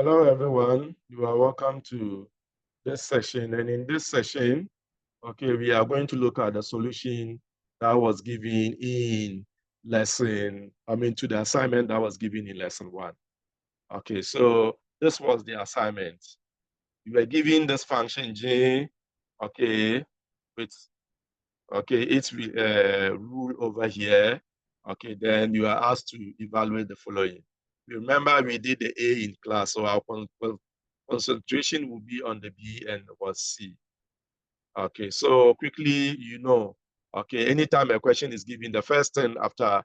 Hello, everyone. You are welcome to this session. And in this session, we are going to look at the solution that was given in to the assignment that was given in lesson one. Okay, so this was the assignment. You were given this function J, with, its rule over here. Okay, then you are asked to evaluate the following. Remember, we did the A in class, so our concentration will be on the B and was C. Okay, so quickly, anytime a question is given, the first thing after,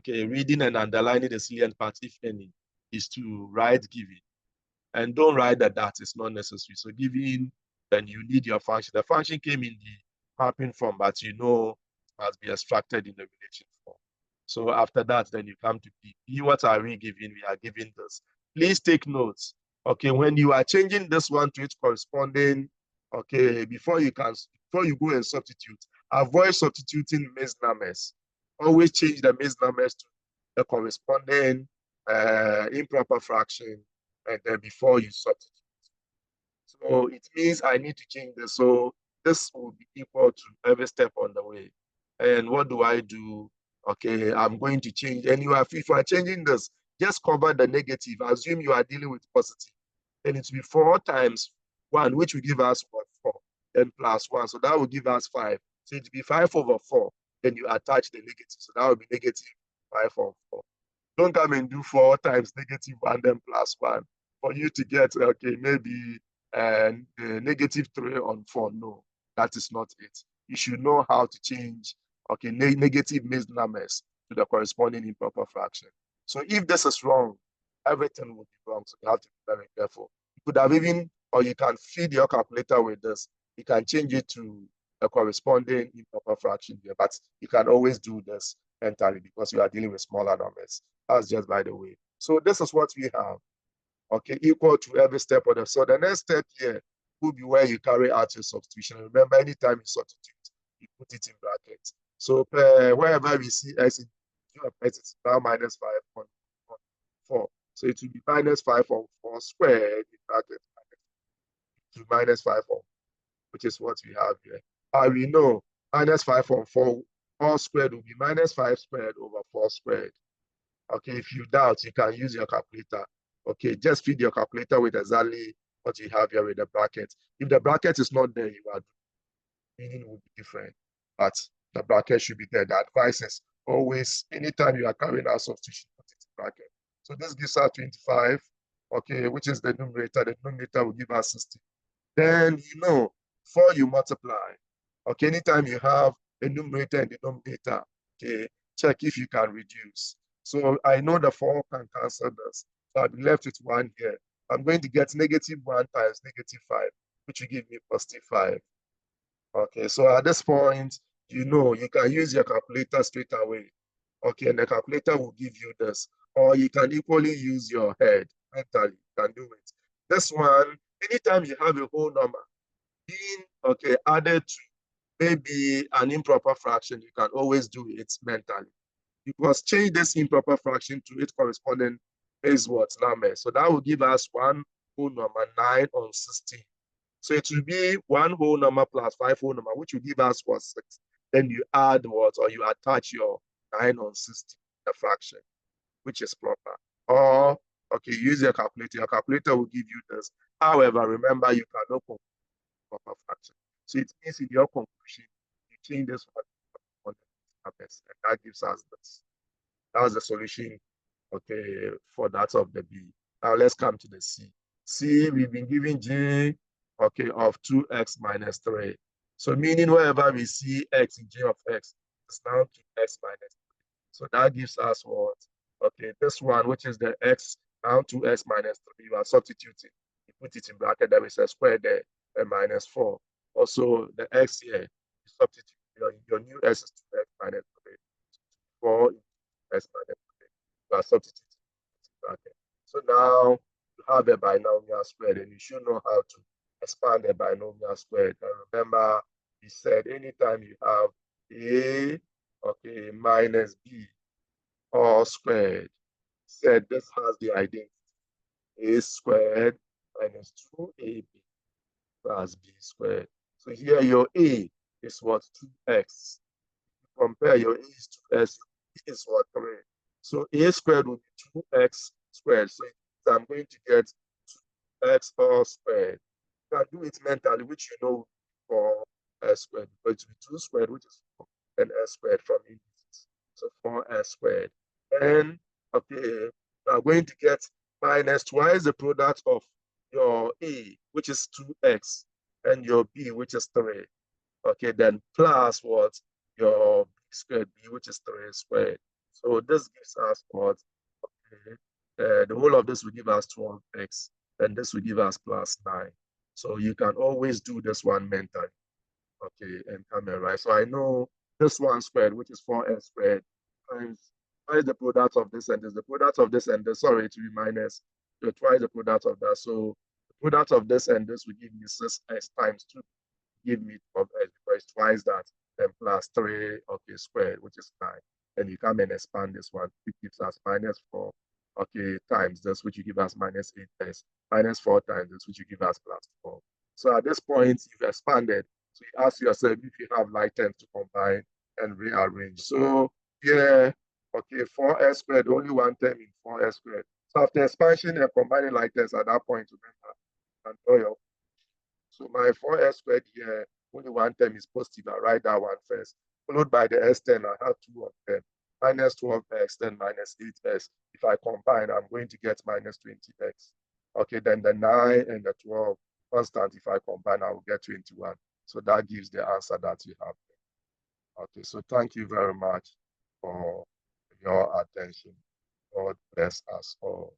reading and underlining the salient part, if any, is to write given. And don't write that is not necessary. So given, then you need your function. The function came in the mapping form, but it must be extracted in the relation form. So after that, then you come to B. B, what are we giving? We are giving this. Please take notes. Okay, when you are changing this one to its corresponding, before you go and substitute, avoid substituting mixed numbers. Always change the mixed numbers to the corresponding improper fraction, and then before you substitute. So it means I need to change this. So this will be equal to every step on the way. And what do I do? Okay, I'm going to change. And if you are changing this, just cover the negative. Assume you are dealing with positive. Then it will be 4 times 1, which will give us what? 4. Then plus 1. So that will give us 5. So it will be 5 over 4. Then you attach the negative. So that will be negative 5 over 4. Don't come and do 4 times negative 1, then plus 1 for you to get, maybe negative 3 on 4. No, that is not it. You should know how to change, negative mixed numbers to the corresponding improper fraction. So if this is wrong, everything will be wrong. So you have to be very careful. You could have even, or you can feed your calculator with this. You can change it to a corresponding improper fraction here, but you can always do this mentally because you are dealing with smaller numbers. That's just by the way. So this is what we have. Okay, equal to every step of the. So the next step here will be where you carry out your substitution. Remember, anytime you substitute, you put it in brackets. So wherever we see x in x is now minus 5 on 4. So it will be minus 5 on 4 squared in brackets to minus 5 on, which is what we have here. We know minus 5 on 4 all squared will be minus 5 squared over 4 squared. Okay, if you doubt, you can use your calculator. Okay, just feed your calculator with exactly what you have here with the bracket. If the bracket is not there, you are meaning will be different. But the bracket should be there. The advice is always, anytime you are carrying out substitution, put it in bracket. So this gives us 25, okay, which is the numerator. The numerator will give us 60. Then before you multiply, okay, anytime you have a numerator and denominator, okay, check if you can reduce. So I know the 4 can cancel this. So I'll be left with 1 here. I'm going to get negative 1 times negative 5, which will give me positive 5. Okay, so at this point, you can use your calculator straight away. Okay, and the calculator will give you this. Or you can equally use your head mentally. You can do it. This one, anytime you have a whole number being added to maybe an improper fraction, you can always do it mentally. You must change this improper fraction to its corresponding base number. So that will give us 1 whole number 9 on 16. So it will be 1 whole number plus 5 whole number, which will give us 6. Then you add or you attach your 9 on 16, the fraction, which is proper. Or, use your calculator. Your calculator will give you this. However, remember, you cannot compute proper fraction. So it means in your conclusion, you change this one and that gives us this. That's the solution, for that of the B. Now let's come to the C. C, we've been given G, of 2x minus 3. So meaning wherever we see x in G of x, it's now 2x minus 3. So that gives us what? This one, which is the x, now 2x minus 3, you are substituting. You put it in bracket, there is a square there, and minus 4. Also, the x here, you substitute, your new x is 2x minus 3. 4 x minus 3. You are substituting in bracket. So now you have a binomial squared, and you should know how to expand a binomial squared. And remember, we said anytime you have a minus b all squared, said this has the identity. A squared minus 2ab plus b squared. So here your A is what? 2x. Compare your A is 2x, B is what? 3. So A squared will be 2x squared. So I'm going to get 2x all squared. You can do it mentally, which you know for s squared, but it will be 2 squared, which is 4, and s squared from indices. So 4s squared. And okay, I'm going to get minus twice the product of your A, which is 2x, and your B, which is 3. Okay, then plus what? Your b squared b, which is 3 squared. So this gives us what? Okay. The whole of this will give us 12x, and this will give us plus 9. So you can always do this one mentally. Okay, and come here, right? So I know this one squared, which is 4s squared, times twice the product of this and this. The product of this and this, sorry, it will be minus twice the product of that. So the product of this and this will give me 6s times 2, give me 12x, because twice that, then plus 3, okay, squared, which is 9. And you come and expand this one, it gives us minus 4, okay, times this, which you give us minus 8s, minus 4 times this, which you give us plus 4. So at this point, you've expanded. So you ask yourself if you have like terms to combine and rearrange. So yeah, okay, 4s squared, only one term in 4s squared. So after expansion and combining like this at that point, remember, and draw your. So my 4s squared here, only one term is positive. I write that one first, followed by the s10. I have 2 of them. Minus 12x, then minus 8x. If I combine, I'm going to get minus 20x. Okay, then the 9 and the 12 constant, if I combine, I will get 21. So that gives the answer that you have. Okay, so thank you very much for your attention. God bless us all.